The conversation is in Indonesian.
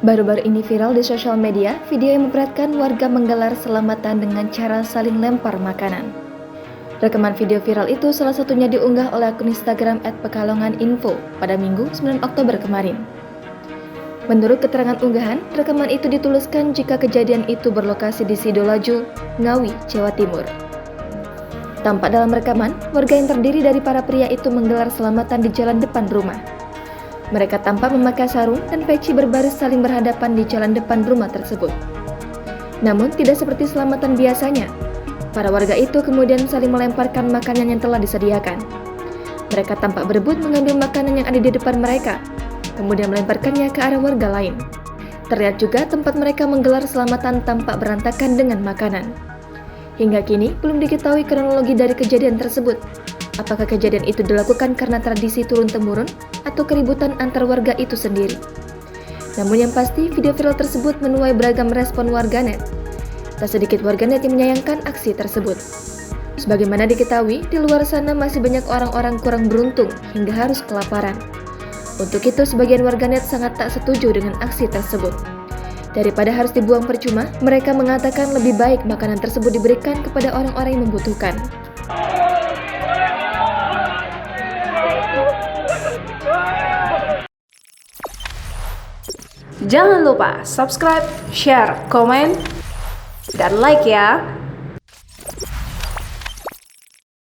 Baru-baru ini viral di sosial media video yang memperlihatkan warga menggelar selamatan dengan cara saling lempar makanan. Rekaman video viral itu salah satunya diunggah oleh akun Instagram @pekalonganinfo pada Minggu 9 Oktober kemarin. Menurut keterangan unggahan, rekaman itu dituliskan jika kejadian itu berlokasi di Sidolaju, Ngawi, Jawa Timur. Tampak dalam rekaman, warga yang terdiri dari para pria itu menggelar selamatan di jalan depan rumah. Mereka tampak memakai sarung dan peci berbaris saling berhadapan di jalan depan rumah tersebut. Namun tidak seperti selamatan biasanya. Para warga itu kemudian saling melemparkan makanan yang telah disediakan. Mereka tampak berebut mengambil makanan yang ada di depan mereka, kemudian melemparkannya ke arah warga lain. Terlihat juga tempat mereka menggelar selamatan tampak berantakan dengan makanan. Hingga kini belum diketahui kronologi dari kejadian tersebut. Apakah kejadian itu dilakukan karena tradisi turun-temurun atau keributan antar warga itu sendiri? Namun yang pasti, video viral tersebut menuai beragam respon warganet. Tak sedikit warganet yang menyayangkan aksi tersebut. Sebagaimana diketahui, di luar sana masih banyak orang-orang kurang beruntung hingga harus kelaparan. Untuk itu, sebagian warganet sangat tak setuju dengan aksi tersebut. Daripada harus dibuang percuma, mereka mengatakan lebih baik makanan tersebut diberikan kepada orang-orang yang membutuhkan. Jangan lupa subscribe, share, komen, dan like ya!